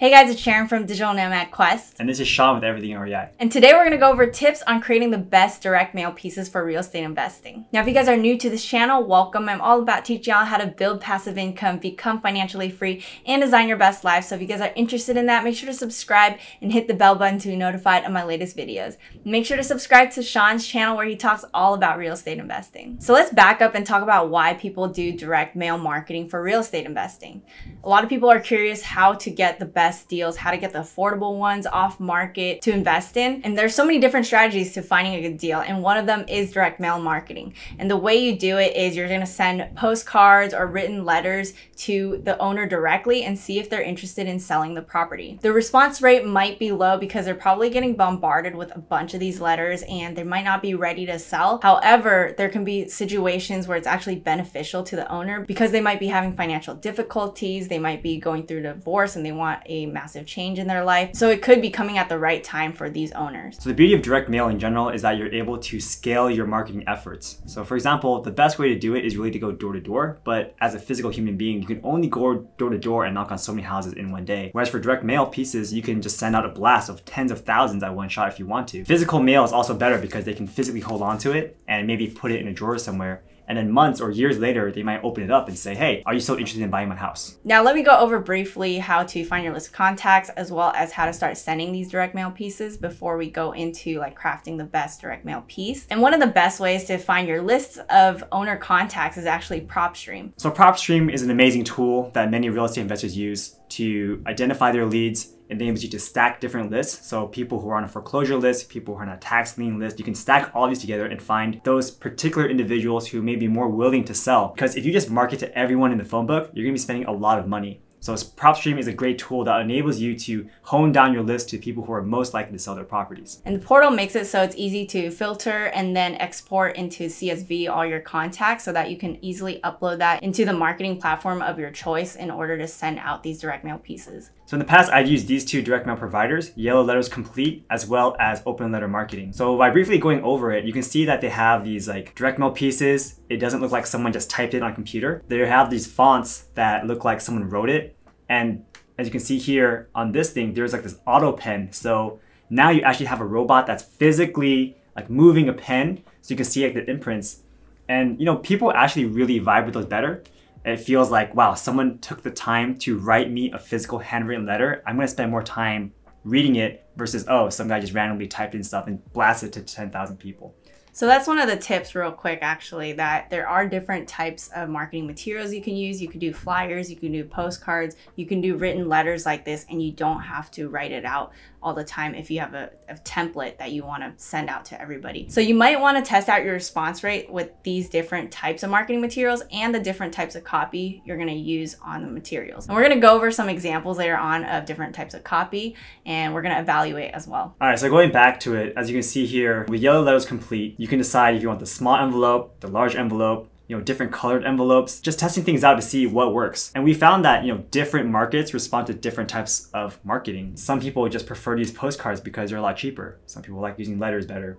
Hey guys, it's Sharon from Digital Nomad Quest. And this is Sean with Everything REI. And today we're going to go over tips on creating the best direct mail pieces for real estate investing. Now, if you guys are new to this channel, welcome. I'm all about teaching y'all how to build passive income, become financially free, and design your best life. So if you guys are interested in that, make sure to subscribe and hit the bell button to be notified of my latest videos. Make sure to subscribe to Sean's channel where he talks all about real estate investing. So let's back up and talk about why people do direct mail marketing for real estate investing. A lot of people are curious how to get the best deals, how to get the affordable ones off market to invest in. And there's so many different strategies to finding a good deal. And one of them is direct mail marketing. And the way you do it is you're going to send postcards or written letters to the owner directly and see if they're interested in selling the property. The response rate might be low because they're probably getting bombarded with a bunch of these letters and they might not be ready to sell. However, there can be situations where it's actually beneficial to the owner because they might be having financial difficulties, they might be going through divorce and they want a massive change in their life. So it could be coming at the right time for these owners. So the beauty of direct mail in general is that you're able to scale your marketing efforts. So for example, the best way to do it is really to go door to door, but as a physical human being, you can only go door to door and knock on so many houses in one day. Whereas for direct mail pieces, you can just send out a blast of tens of thousands at one shot if you want to. Physical mail is also better because they can physically hold on to it and maybe put it in a drawer somewhere. And then months or years later, they might open it up and say, hey, are you still interested in buying my house? Now, let me go over briefly how to find your list of contacts as well as how to start sending these direct mail pieces before we go into like crafting the best direct mail piece. And one of the best ways to find your list of owner contacts is actually PropStream. So PropStream is an amazing tool that many real estate investors use to identify their leads. It enables you to stack different lists. So people who are on a foreclosure list, people who are on a tax lien list, you can stack all these together and find those particular individuals who may be more willing to sell. Because if you just market to everyone in the phone book, you're gonna be spending a lot of money. So PropStream is a great tool that enables you to hone down your list to people who are most likely to sell their properties. And the portal makes it so it's easy to filter and then export into CSV all your contacts so that you can easily upload that into the marketing platform of your choice in order to send out these direct mail pieces. So in the past, I've used these two direct mail providers, Yellow Letters Complete, as well as Open Letter Marketing. So by briefly going over it, you can see that they have these like direct mail pieces. It doesn't look like someone just typed it on a computer. They have these fonts that look like someone wrote it. And as you can see here on this thing, there's like this auto pen. So now you actually have a robot that's physically like moving a pen. So you can see like the imprints. And you know, people actually really vibe with those better. It feels like, wow, someone took the time to write me a physical handwritten letter. I'm gonna spend more time reading it versus, oh, some guy just randomly typed in stuff and blasted it to 10,000 people. So that's one of the tips real quick, actually, that there are different types of marketing materials you can use. You can do flyers, you can do postcards, you can do written letters like this, and you don't have to write it out all the time if you have a template that you want to send out to everybody. So you might want to test out your response rate with these different types of marketing materials and the different types of copy you're going to use on the materials. And we're going to go over some examples later on of different types of copy, and we're going to evaluate as well. All right, so going back to it, as you can see here, with Yellow Letters Complete, you can decide if you want the small envelope, the large envelope, different colored envelopes, just testing things out to see what works. And we found that, different markets respond to different types of marketing. Some people just prefer these postcards because they're a lot cheaper. Some people like using letters better.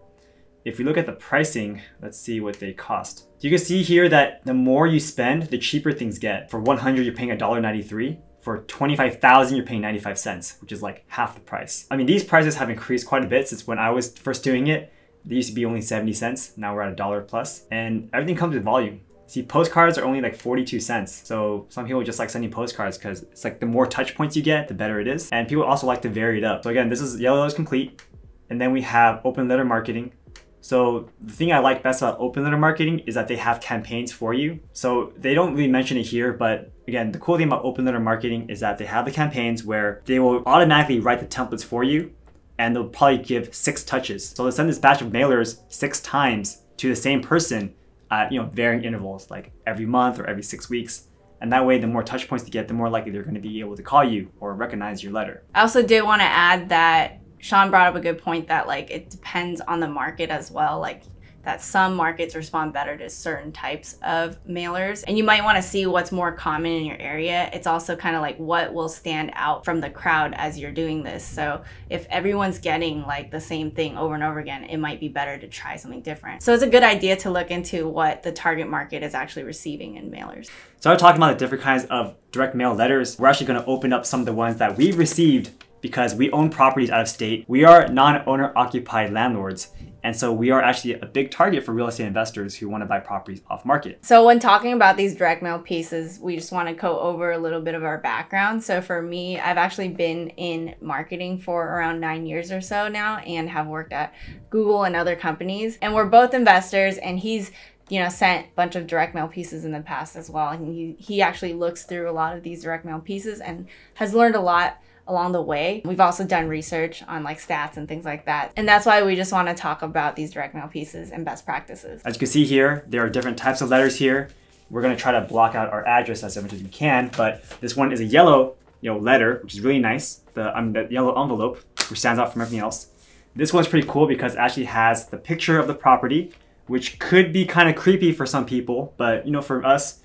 If we look at the pricing, let's see what they cost. You can see here that the more you spend, the cheaper things get. For 100, you're paying $1.93. For 25,000, you're paying 95 cents, which is like half the price. I mean, these prices have increased quite a bit since when I was first doing it. They used to be only 70 cents. Now we're at $1 plus, and everything comes with volume. See, postcards are only like 42 cents. So some people just like sending postcards because it's like the more touch points you get, the better it is. And people also like to vary it up. So again, this is Yellow Letters Complete. And then we have Open Letter Marketing. So the thing I like best about Open Letter Marketing is that they have campaigns for you. So they don't really mention it here, but again, the cool thing about Open Letter Marketing is that they have the campaigns where they will automatically write the templates for you. And they'll probably give 6 touches. So they'll send this batch of mailers 6 times to the same person at varying intervals, like every month or every 6 weeks. And that way, the more touch points you get, the more likely they're gonna be able to call you or recognize your letter. I also did wanna add that Sean brought up a good point that like it depends on the market as well. Like that some markets respond better to certain types of mailers. And you might want to see what's more common in your area. It's also kind of like what will stand out from the crowd as you're doing this. So if everyone's getting like the same thing over and over again, it might be better to try something different. So it's a good idea to look into what the target market is actually receiving in mailers. So we're talking about the different kinds of direct mail letters. We're actually going to open up some of the ones that we've received because we own properties out of state. We are non-owner occupied landlords. And so we are actually a big target for real estate investors who want to buy properties off market. So when talking about these direct mail pieces, we just want to go over a little bit of our background. So for me, I've actually been in marketing for around 9 years or so now and have worked at Google and other companies. And we're both investors, and he's sent a bunch of direct mail pieces in the past as well. And he actually looks through a lot of these direct mail pieces and has learned a lot along the way. We've also done research on like stats and things like that. And that's why we just want to talk about these direct mail pieces and best practices. As you can see here, there are different types of letters here. We're going to try to block out our address as much as we can, but this one is a yellow letter, which is really nice. The yellow envelope, which stands out from everything else. This one's pretty cool because it actually has the picture of the property, which could be kind of creepy for some people, but for us,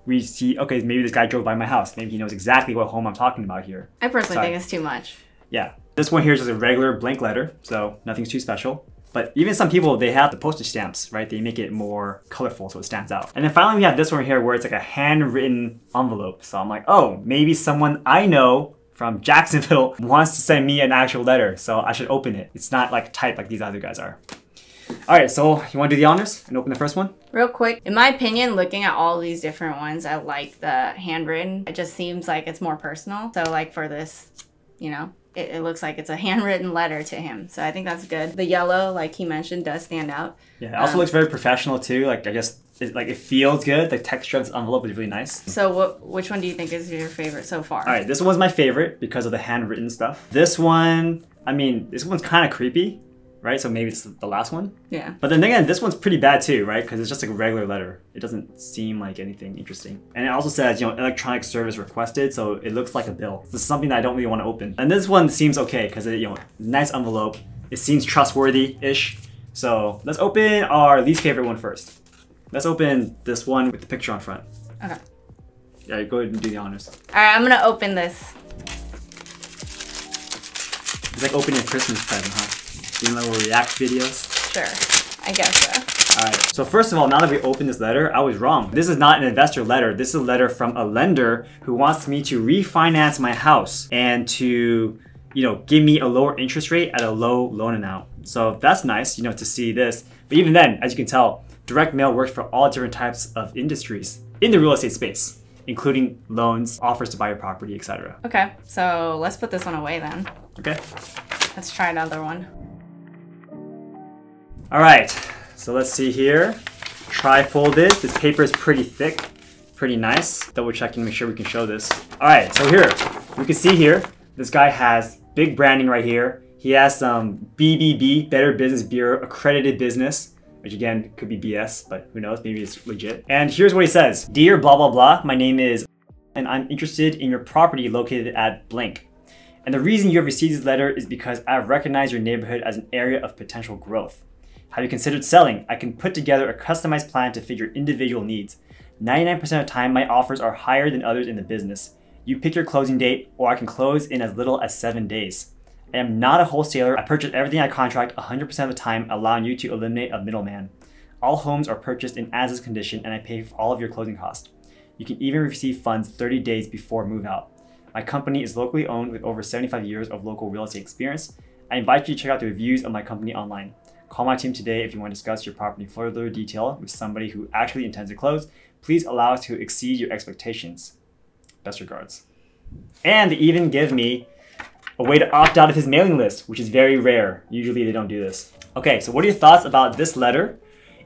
we see, okay, maybe this guy drove by my house. Maybe he knows exactly what home I'm talking about here. I personally think it's too much. Yeah. This one here is just a regular blank letter, so nothing's too special. But even some people, they have the postage stamps, right? They make it more colorful so it stands out. And then finally we have this one here where it's like a handwritten envelope. So I'm like, oh, maybe someone I know from Jacksonville wants to send me an actual letter, so I should open it. It's not like typed like these other guys are. All right, so you want to do the honors and open the first one? Real quick, in my opinion, looking at all these different ones, I like the handwritten. It just seems like it's more personal. So like for this, it looks like it's a handwritten letter to him. So I think that's good. The yellow, like he mentioned, does stand out. Yeah, it also looks very professional too. Like I guess it feels good. The texture of this envelope is really nice. So which one do you think is your favorite so far? All right, this one's my favorite because of the handwritten stuff. This one, this one's kind of creepy. Right, so maybe it's the last one? Yeah. But then again, this one's pretty bad too, right? Because it's just like a regular letter. It doesn't seem like anything interesting. And it also says, electronic service requested, so it looks like a bill. This is something that I don't really want to open. And this one seems okay, because nice envelope. It seems trustworthy-ish. So let's open our least favorite one first. Let's open this one with the picture on front. Okay. Yeah, go ahead and do the honors. All right, I'm gonna open this. It's like opening a Christmas present, huh? Doing little react videos? Sure, I guess so. All right, so first of all, now that we opened this letter, I was wrong. This is not an investor letter. This is a letter from a lender who wants me to refinance my house and to, give me a lower interest rate at a low loan amount. So that's nice, to see this. But even then, as you can tell, direct mail works for all different types of industries in the real estate space, including loans, offers to buy your property, etc. Okay, so let's put this one away then. Okay. Let's try another one. All right, so let's see here. Tri-folded. This paper is pretty thick, pretty nice. Double checking, make sure we can show this. All right, so here, you can see here, this guy has big branding right here. He has some BBB, Better Business Bureau accredited business, which again, could be BS, but who knows, maybe it's legit. And here's what he says. Dear blah, blah, blah, my name is, and I'm interested in your property located at blank. And the reason you have received this letter is because I've recognized your neighborhood as an area of potential growth. Have you considered selling? I can put together a customized plan to fit your individual needs. 99% of the time, my offers are higher than others in the business. You pick your closing date, or I can close in as little as 7 days. I am not a wholesaler. I purchase everything I contract 100% of the time, allowing you to eliminate a middleman. All homes are purchased in as-is condition, and I pay for all of your closing costs. You can even receive funds 30 days before move out. My company is locally owned with over 75 years of local real estate experience. I invite you to check out the reviews of my company online. Call my team today if you want to discuss your property in further detail with somebody who actually intends to close. Please allow us to exceed your expectations. Best regards. And they even give me a way to opt out of his mailing list, which is very rare. Usually they don't do this. Okay, so what are your thoughts about this letter?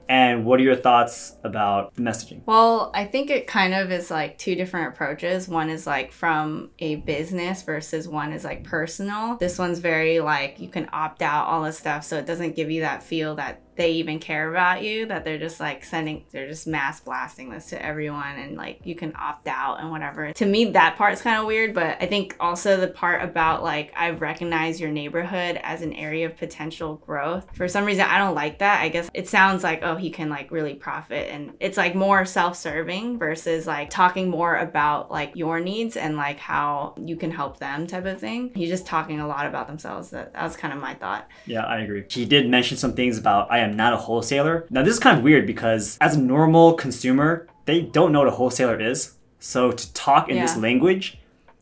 And what are your thoughts about the messaging? Well, I think it kind of is like two different approaches. One is like from a business versus one is like personal. This one's very like you can opt out all this stuff, so it doesn't give you that feel that they even care about you, that they're just like they're just mass blasting this to everyone, and like you can opt out and whatever. To me, that part's kind of weird, but I think also the part about like, I've recognized your neighborhood as an area of potential growth. For some reason, I don't like that. I guess it sounds like, oh, he can like really profit, and it's like more self-serving versus like talking more about like your needs and like how you can help them type of thing. He's just talking a lot about themselves. That was kind of my thought. Yeah, I agree. He did mention some things about, I am not a wholesaler. Now this is kind of weird because as a normal consumer, they don't know what a wholesaler is. So to talk in this language,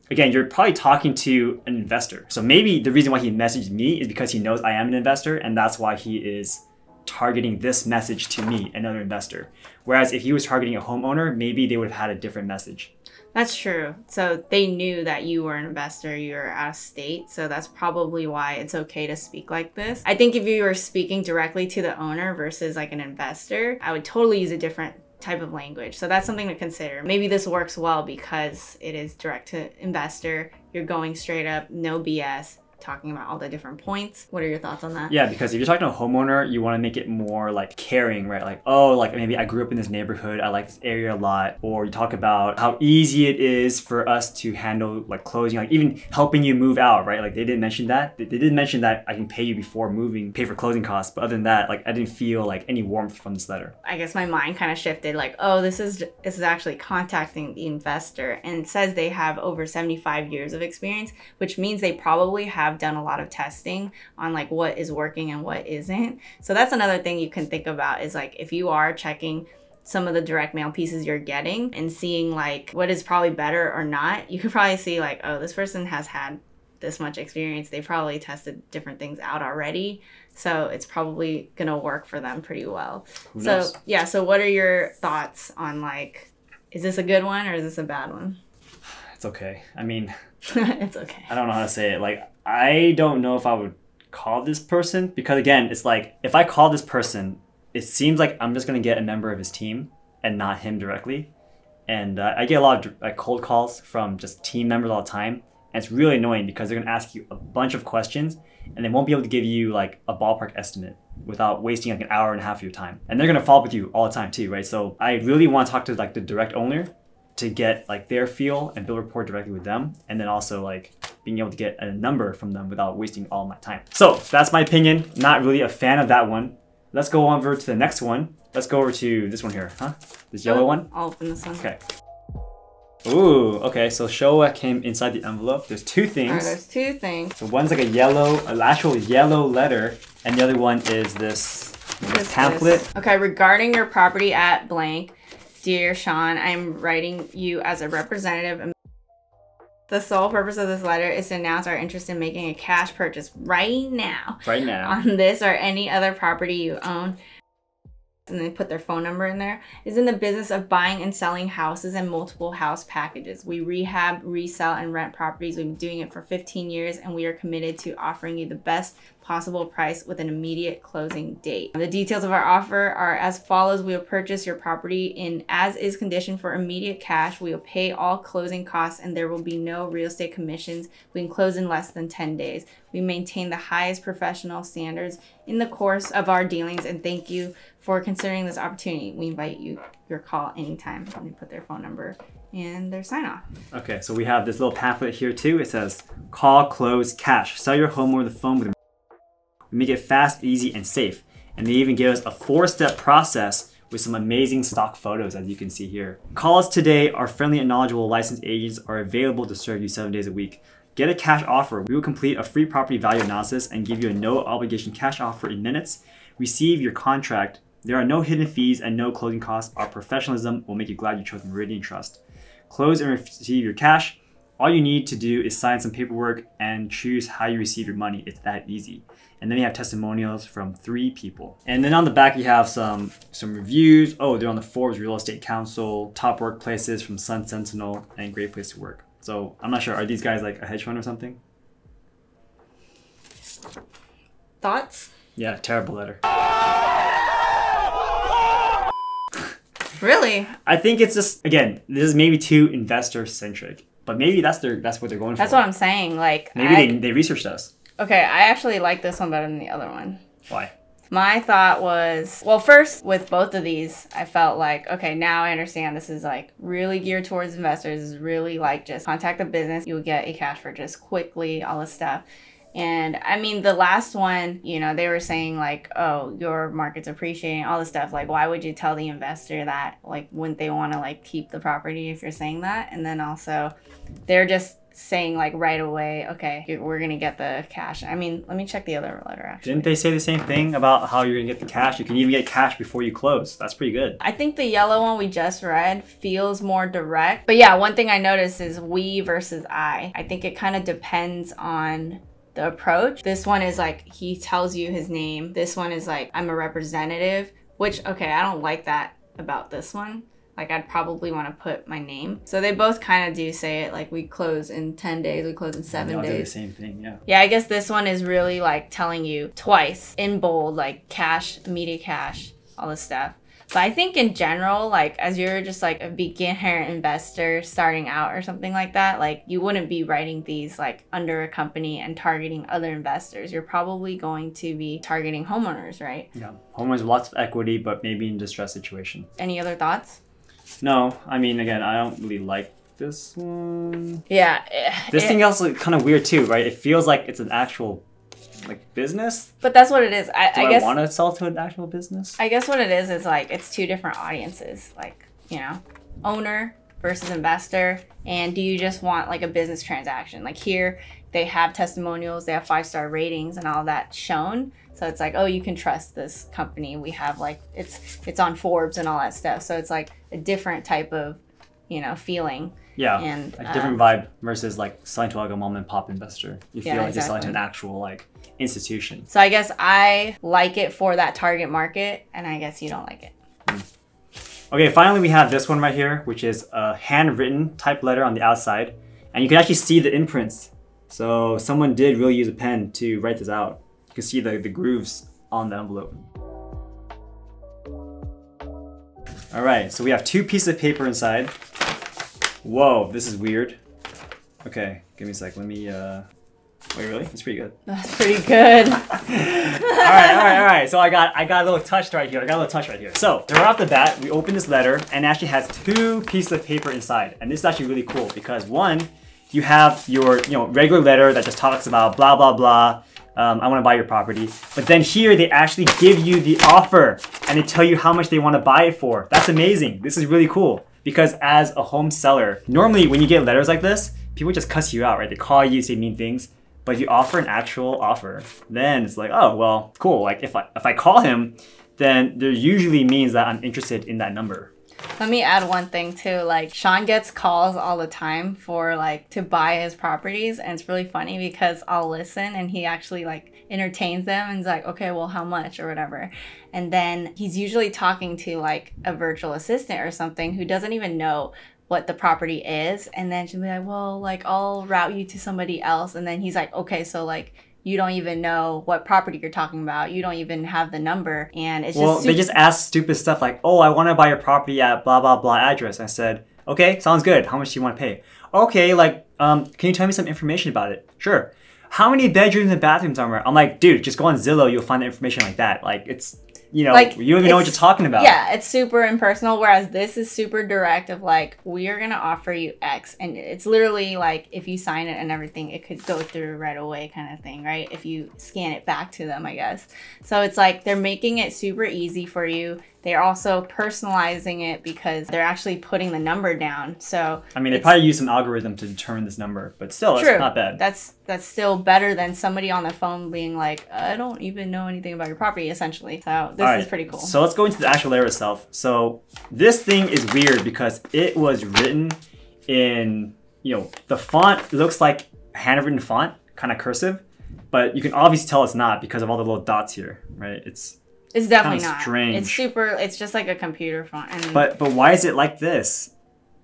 again, you're probably talking to an investor. So maybe the reason why he messaged me is because he knows I am an investor, and that's why he is targeting this message to me, another investor. Whereas if he was targeting a homeowner, maybe they would have had a different message. That's true. So they knew that you were an investor, you were out of state. So that's probably why it's okay to speak like this. I think if you were speaking directly to the owner versus like an investor, I would totally use a different type of language. So that's something to consider. Maybe this works well because it is direct to investor. You're going straight up, no BS. Talking about all the different points. What are your thoughts on that? Yeah, because if you're talking to a homeowner, you want to make it more like caring, right? Like, oh, like maybe I grew up in this neighborhood, I like this area a lot. Or you talk about how easy it is for us to handle like closing, like even helping you move out, right? Like they didn't mention that. They did mention that I can pay you before moving, pay for closing costs. But other than that, like I didn't feel like any warmth from this letter. I guess my mind kind of shifted like, oh, this is actually contacting the investor, and it says they have over 75 years of experience, which means they probably have done a lot of testing on like what is working and what isn't. So that's another thing you can think about is like, if you are checking some of the direct mail pieces you're getting and seeing like what is probably better or not, you could probably see like, oh, this person has had this much experience. They probably tested different things out already. So it's probably gonna work for them pretty well. Who knows? So yeah, so what are your thoughts on like, is this a good one or is this a bad one? It's okay. I mean, it's okay. I don't know how to say it. Like, I don't know if I would call this person, because again, it's like, if I call this person, it seems like I'm just going to get a member of his team and not him directly. And I get a lot of like cold calls from just team members all the time. And it's really annoying because they're going to ask you a bunch of questions and they won't be able to give you like a ballpark estimate without wasting like an hour and a half of your time. And they're going to follow up with you all the time too, right? So I really want to talk to like the direct owner to get like their feel and build rapport directly with them, and then also like being able to get a number from them without wasting all my time. So that's my opinion. Not really a fan of that one. Let's go over to the next one. Let's go over to this one here, huh? This yellow one? I'll open this one. Okay. Ooh, okay, so show what came inside the envelope. There's two things. All right, there's two things. So one's like an actual yellow letter, and the other one is this pamphlet. Okay, regarding your property at blank, dear Sean, I'm writing you as a representative. The sole purpose of this letter is to announce our interest in making a cash purchase right now. Right now. On this or any other property you own. And they put their phone number in there, is in the business of buying and selling houses and multiple house packages. We rehab, resell, and rent properties. We've been doing it for 15 years, and we are committed to offering you the best possible price with an immediate closing date. The details of our offer are as follows. We will purchase your property in as-is condition for immediate cash. We will pay all closing costs, and there will be no real estate commissions. We can close in less than 10 days. We maintain the highest professional standards in the course of our dealings, and thank you for considering this opportunity. We invite your call anytime. And they put their phone number and their sign off. Okay, so we have this little pamphlet here too. It says, call, close, cash. Sell your home over the phone with. We make it fast, easy, and safe. And they even give us a 4-step process with some amazing stock photos, as you can see here. Call us today. Our friendly and knowledgeable licensed agents are available to serve you 7 days a week. Get a cash offer. We will complete a free property value analysis and give you a no obligation cash offer in minutes. Receive your contract. There are no hidden fees and no closing costs. Our professionalism will make you glad you chose Meridian Trust. Close and receive your cash. All you need to do is sign some paperwork and choose how you receive your money. It's that easy. And then you have testimonials from 3 people. And then on the back you have some reviews. Oh, they're on the Forbes Real Estate Council, top workplaces from Sun Sentinel, and great place to work. So I'm not sure, are these guys like a hedge fund or something? Thoughts? Yeah, terrible letter. Really? I think it's just, again, this is maybe too investor centric, but maybe that's what they're going for. That's what I'm saying. Like, maybe they researched us. Okay, I actually like this one better than the other one. Why? My thought was, well, first with both of these, I felt like, okay, now I understand this is like really geared towards investors. This is really like just contact the business. You'll get a cash purchase quickly, all this stuff. And I mean, the last one, you know, they were saying like, oh, your market's appreciating, all this stuff. Like, why would you tell the investor that? Like, wouldn't they want to like keep the property if you're saying that? And then also they're just saying like right away, okay, we're going to get the cash. I mean, let me check the other letter actually. Didn't they say the same thing about how you're going to get the cash? You can even get cash before you close. That's pretty good. I think the yellow one we just read feels more direct. But yeah, one thing I noticed is we versus I. I think it kind of depends on the approach. This one is like, he tells you his name. This one is like, I'm a representative, which, okay, I don't like that about this one. Like, I'd probably want to put my name. So they both kind of do say it, like, we close in 10 days, we close in 7 days. They do the same thing, yeah. Yeah, I guess this one is really like telling you twice in bold, like cash, immediate cash, all this stuff. But I think in general, like as you're just like a beginner investor starting out or something like that, like you wouldn't be writing these like under a company and targeting other investors. You're probably going to be targeting homeowners, right? Yeah, homeowners with lots of equity, but maybe in distressed situation. Any other thoughts? No, I mean, again, I don't really like this one. Yeah. This thing also kind of weird too, right? It feels like it's an actual like business. But that's what it is. I guess I want to sell to an actual business. I guess what it is like it's two different audiences, like, you know, owner versus investor. And do you just want like a business transaction? Like here they have testimonials, they have 5-star ratings and all that shown. So it's like, oh, you can trust this company. We have like, it's on Forbes and all that stuff. So it's like a different type of, you know, feeling. Yeah, and a different vibe versus like selling to like a mom and pop investor. You feel like you're selling to an actual like institution. So I guess I like it for that target market, and I guess you don't like it. Okay, finally we have this one right here, which is a handwritten type letter on the outside. And you can actually see the imprints. So someone did really use a pen to write this out. You can see the grooves on the envelope. All right, so we have 2 pieces of paper inside. Whoa, this is weird. Okay, give me a sec. Let me, wait, really? That's pretty good. That's pretty good. all right. So I got a little touch right here. So, right off the bat, we open this letter and it actually has 2 pieces of paper inside. And this is actually really cool because one, you have your, regular letter that just talks about blah, blah, blah. I want to buy your property. But then here they actually give you the offer and they tell you how much they want to buy it for. That's amazing. This is really cool. Because as a home seller, normally when you get letters like this, people just cuss you out, right? They call you, say mean things. But if you offer an actual offer, then it's like, oh, well, cool. Like if I call him, then there usually means that I'm interested in that number. Let me add one thing too. Like Sean gets calls all the time for like to buy his properties, and it's really funny because I'll listen and he actually like entertains them and is like, okay, well, how much or whatever. And then he's usually talking to like a virtual assistant or something who doesn't even know what the property is. And then she'll be like, well, like I'll route you to somebody else. And then he's like, okay, so like you don't even know what property you're talking about. You don't even have the number. And it's just they just ask stupid stuff like, oh, I want to buy your property at blah, blah, blah address. I said, okay, sounds good. How much do you want to pay? Okay, like, can you tell me some information about it? Sure. How many bedrooms and bathrooms are there? I'm like, dude, just go on Zillow. You'll find the information like that. Like, it's, like, you don't even know what you're talking about. Yeah, it's super impersonal, whereas this is super direct of like, we are going to offer you X. And it's literally like, if you sign it and everything, it could go through right away kind of thing, right? If you scan it back to them, I guess. So it's like, they're making it super easy for you. They're also personalizing it because they're actually putting the number down. So I mean, they probably use some algorithm to determine this number, but still, true. That's not bad. That's still better than somebody on the phone being like, I don't even know anything about your property, essentially. So this is pretty cool. So let's go into the actual letter itself. So this thing is weird because it was written in, the font looks like handwritten font, kind of cursive, but you can obviously tell it's not because of all the little dots here, right? It's definitely not. Strange. It's just like a computer font. And but why is it like this?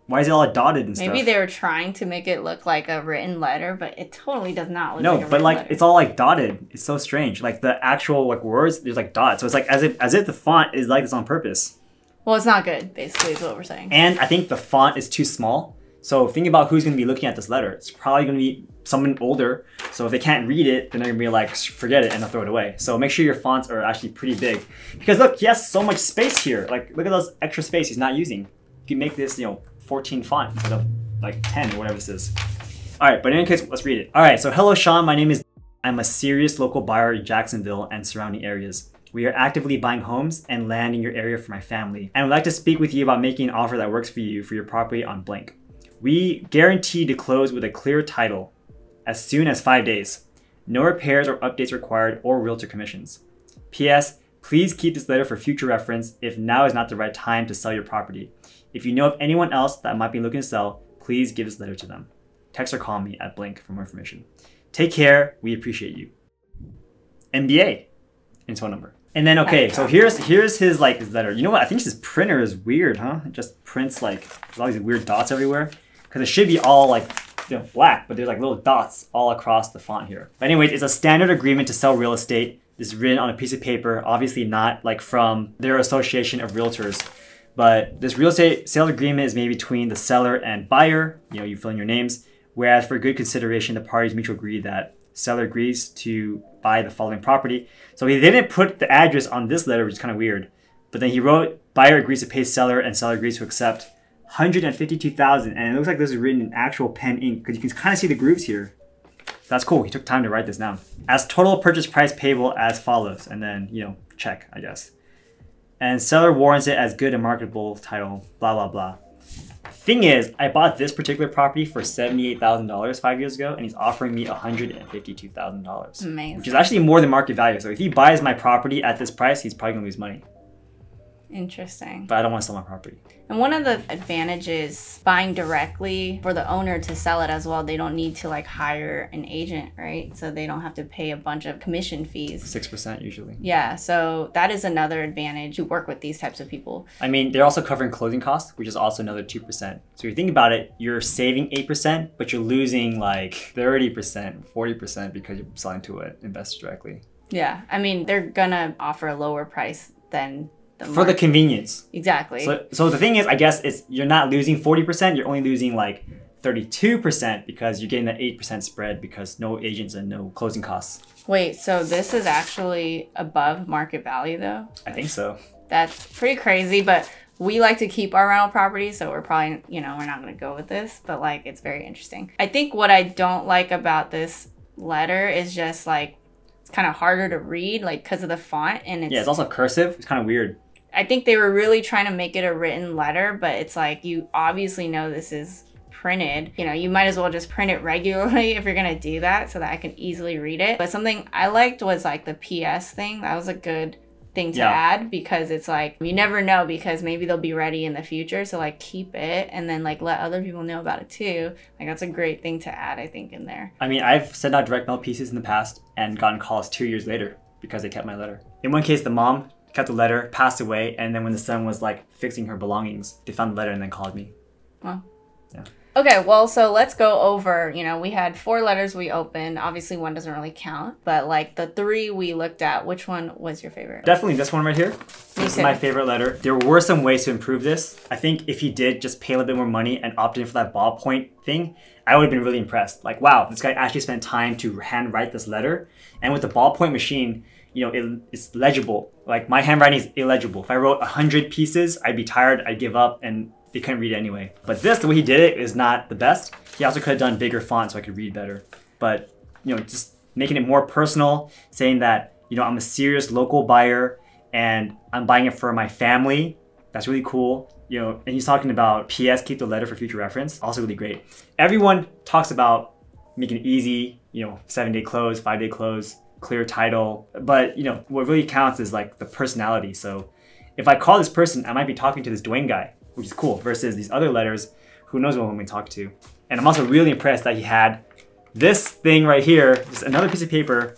Why is it all dotted and stuff? Maybe they were trying to make it look like a written letter, but it totally does not look like a written but like letter. it's all like dotted. It's so strange. Like the actual like words, there's like dots. So it's like as if the font is like this on purpose. Well, it's not good, basically, is what we're saying. And I think the font is too small So think about who's going to be looking at this letter. It's probably going to be someone older. So if they can't read it, then they're going to be like, forget it, and they'll throw it away. So make sure your fonts are actually pretty big. Because look, he has so much space here. Like, look at those extra space he's not using. You can make this, 14 font instead of like 10 or whatever this is. All right, but in any case, let's read it. All right, so hello, Sean. My name is... I'm a serious local buyer in Jacksonville and surrounding areas. We are actively buying homes and land in your area for my family. And would like to speak with you about making an offer that works for you for your property on blank. We guarantee to close with a clear title as soon as 5 days. No repairs or updates required or realtor commissions. P.S. Please keep this letter for future reference if now is not the right time to sell your property. If you know of anyone else that might be looking to sell, please give this letter to them. Text or call me at blank for more information. Take care. We appreciate you. MBA and phone number. And then, okay, so here's his his letter. You know what? I think his printer is weird, huh? It just prints like there's all these weird dots everywhere. Because it should be all like black, but there's like little dots all across the font here. But anyways, it's a standard agreement to sell real estate. This is written on a piece of paper, obviously not like from their association of realtors. But this real estate sales agreement is made between the seller and buyer. You fill in your names. Whereas for good consideration, the parties mutually agree that seller agrees to buy the following property. So he didn't put the address on this letter, which is kind of weird. But then he wrote, buyer agrees to pay seller and seller agrees to accept $152,000. And it looks like this is written in actual pen ink because you can kind of see the grooves here. That's cool. He took time to write this down. As total purchase price payable as follows. And then, check, I guess. And seller warrants it as good and marketable title, blah, blah, blah. Thing is, I bought this particular property for $78,000 5 years ago, and he's offering me $152,000. Amazing. Which is actually more than market value. So if he buys my property at this price, he's probably gonna lose money. Interesting. But I don't want to sell my property. And one of the advantages buying directly for the owner to sell it as well, they don't need to hire an agent, right? So they don't have to pay a bunch of commission fees. 6% usually. Yeah, so that is another advantage to work with these types of people. I mean, they're also covering closing costs, which is also another 2%. So if you think about it, you're saving 8%, but you're losing 30%, 40% because you're selling to an investor directly. Yeah, I mean, they're gonna offer a lower price than for the convenience. Exactly. So the thing is, I guess you're not losing 40%, you're only losing 32% because you're getting that 8% spread because no agents and no closing costs. Wait, so this is actually above market value though? I think so. That's pretty crazy, but we like to keep our rental properties, so we're probably, we're not gonna go with this, but it's very interesting. I think what I don't like about this letter is just it's kind of harder to read because of the font, and it's also cursive. It's kind of weird. I think they were really trying to make it a written letter, but it's you obviously know this is printed. You might as well just print it regularly if you're gonna do that so that I can easily read it. But something I liked was the PS thing. That was a good thing to add because it's you never know because maybe they'll be ready in the future. So keep it and then let other people know about it too. That's a great thing to add, I think, in there. I mean, I've sent out direct mail pieces in the past and gotten calls 2 years later because they kept my letter. In one case, the mom kept the letter, passed away, and then when the son was fixing her belongings, they found the letter and then called me. Wow. Yeah. Okay, well, so let's go over, we had 4 letters we opened. Obviously, one doesn't really count, but the 3 we looked at, which one was your favorite? Definitely this one right here. This is my favorite letter. There were some ways to improve this. I think if he did just pay a little bit more money and opt in for that ballpoint thing, I would have been really impressed. Wow, this guy actually spent time to handwrite this letter. And with the ballpoint machine, it's legible. My handwriting is illegible. If I wrote 100 pieces, I'd be tired, I'd give up, and they couldn't read it anyway. But the way he did it is not the best. He also could have done bigger font so I could read better. But, just making it more personal, saying that, I'm a serious local buyer and I'm buying it for my family. That's really cool. And he's talking about PS, keep the letter for future reference. Also really great. Everyone talks about making it easy, 7-day close, 5-day close, clear title. But, what really counts is the personality. So if I call this person, I might be talking to this Dwayne guy, which is cool, versus these other letters, who knows when we talk to. And I'm also really impressed that he had this thing right here, just another piece of paper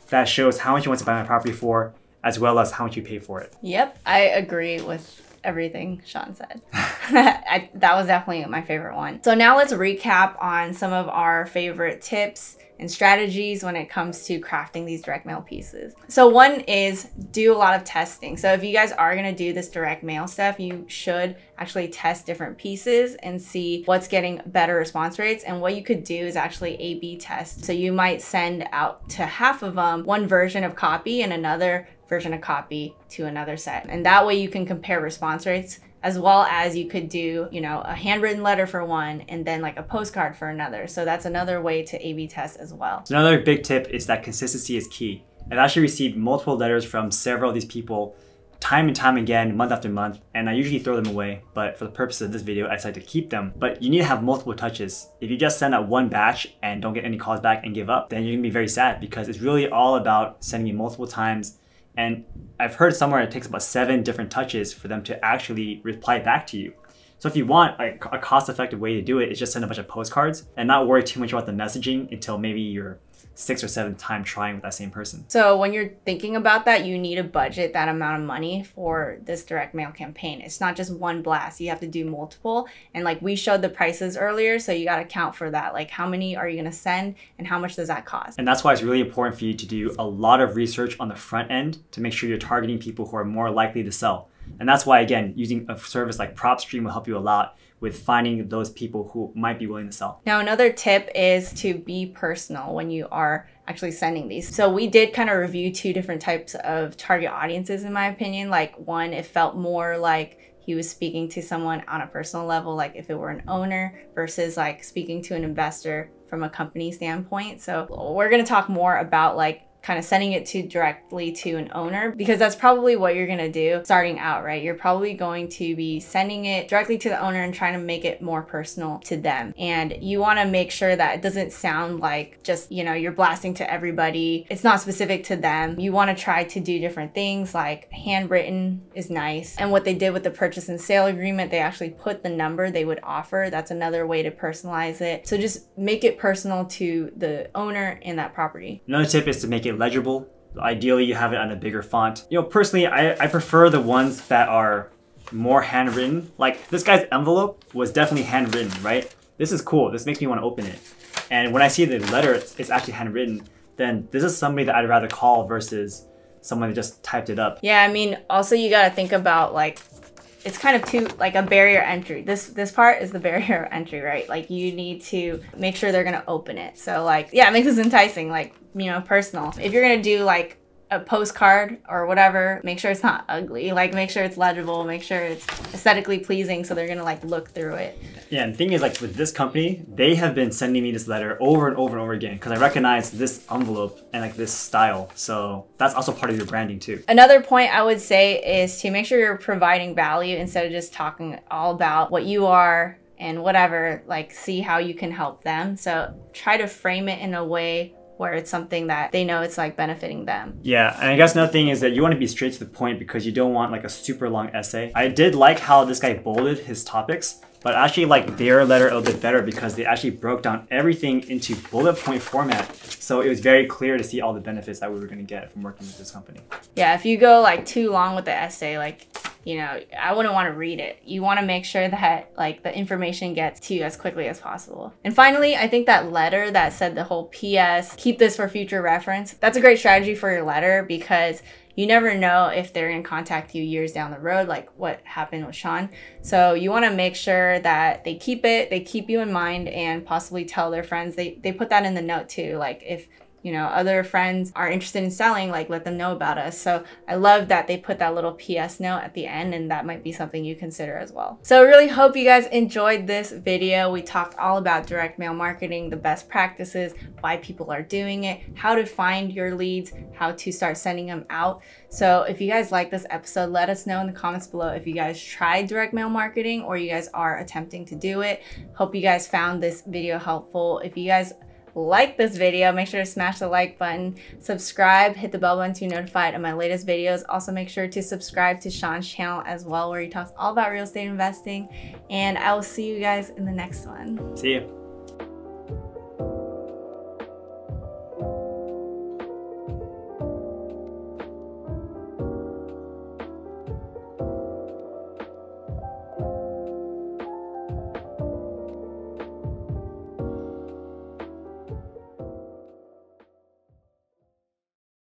that shows how much he wants to buy my property for, as well as how much you pay for it. Yep, I agree with everything Sean said. That was definitely my favorite one. So now let's recap on some of our favorite tips and strategies when it comes to crafting these direct mail pieces. So one is do a lot of testing. So if you guys are going to do this direct mail stuff, you should actually test different pieces and see what's getting better response rates. And what you could do is actually A/B test. So you might send out to half of them one version of copy and another version of copy to another set. And that way you can compare response rates, as well as you could do, you know, a handwritten letter for one and then like a postcard for another. So that's another way to A/B test as well. So another big tip is that consistency is key. I've actually received multiple letters from several of these people time and time again, month after month, and I usually throw them away, but for the purpose of this video, I decided to keep them. But you need to have multiple touches. If you just send out one batch and don't get any calls back and give up, then you're gonna be very sad, because it's really all about sending it multiple times. And I've heard somewhere it takes about 7 different touches for them to actually reply back to you. So if you want a cost-effective way to do it, is just send a bunch of postcards and not worry too much about the messaging until maybe your 6th or 7th time trying with that same person. So when you're thinking about that, you need to budget that amount of money for this direct mail campaign. It's not just one blast. You have to do multiple. And like we showed the prices earlier, so you got to account for that. Like how many are you going to send and how much does that cost? And that's why it's really important for you to do a lot of research on the front end to make sure you're targeting people who are more likely to sell. And that's why, again, using a service like PropStream will help you a lot with finding those people who might be willing to sell. Now, another tip is to be personal when you are actually sending these. So we did kind of review 2 different types of target audiences, in my opinion. Like one, it felt more like he was speaking to someone on a personal level, like if it were an owner, versus like speaking to an investor from a company standpoint. So we're going to talk more about like kind of sending it directly to an owner, because that's probably what you're gonna do starting out, right? You're probably going to be sending it directly to the owner and trying to make it more personal to them. And you wanna make sure that it doesn't sound like just, you know, you're blasting to everybody. It's not specific to them. You wanna try to do different things, like handwritten is nice. And what they did with the purchase and sale agreement, they actually put the number they would offer. That's another way to personalize it. So just make it personal to the owner and that property. Another tip is to make it legible. Ideally, you have it on a bigger font. You know, personally, I prefer the ones that are more handwritten. Like this guy's envelope was definitely handwritten, right? This is cool. This makes me want to open it. And when I see the letter, it's actually handwritten, then this is somebody that I'd rather call versus someone that just typed it up. Yeah, I mean, also you got to think about like, it's kind of like a barrier entry. This part is the barrier entry, right? Like you need to make sure they're gonna open it. So like, yeah, it makes this enticing, like, you know, personal. If you're gonna do like a postcard or whatever, make sure it's not ugly. Like make sure it's legible, make sure it's aesthetically pleasing, so they're gonna like look through it. Yeah, and the thing is, like with this company, they have been sending me this letter over and over and over again because I recognize this envelope and like this style. So that's also part of your branding too. Another point I would say is to make sure you're providing value instead of just talking all about what you are and whatever, like see how you can help them. So try to frame it in a way where it's something that they know it's like benefiting them. Yeah, and I guess another thing is that you want to be straight to the point because you don't want like a super long essay. I did like how this guy bolded his topics, but I actually like their letter a little bit better because they actually broke down everything into bullet point format. So it was very clear to see all the benefits that we were going to get from working with this company. Yeah, if you go like too long with the essay, like, you know, I wouldn't want to read it. You want to make sure that like the information gets to you as quickly as possible. And finally, I think that letter that said the whole PS, keep this for future reference, that's a great strategy for your letter because you never know if they're going to contact you years down the road, like what happened with Sean. So you want to make sure that they keep it, they keep you in mind, and possibly tell their friends. They put that in the note too. Like if, you know, other friends are interested in selling, like let them know about us. So I love that they put that little PS note at the end, and that might be something you consider as well. So I really hope you guys enjoyed this video. We talked all about direct mail marketing, the best practices, why people are doing it, how to find your leads, how to start sending them out. So if you guys like this episode, let us know in the comments below if you guys tried direct mail marketing or you guys are attempting to do it. Hope you guys found this video helpful. If you guys like this video, make sure to smash the like button, subscribe, hit the bell button to be notified of my latest videos. Also make sure to subscribe to Sean's channel as well, where he talks all about real estate investing, and I will see you guys in the next one. See you.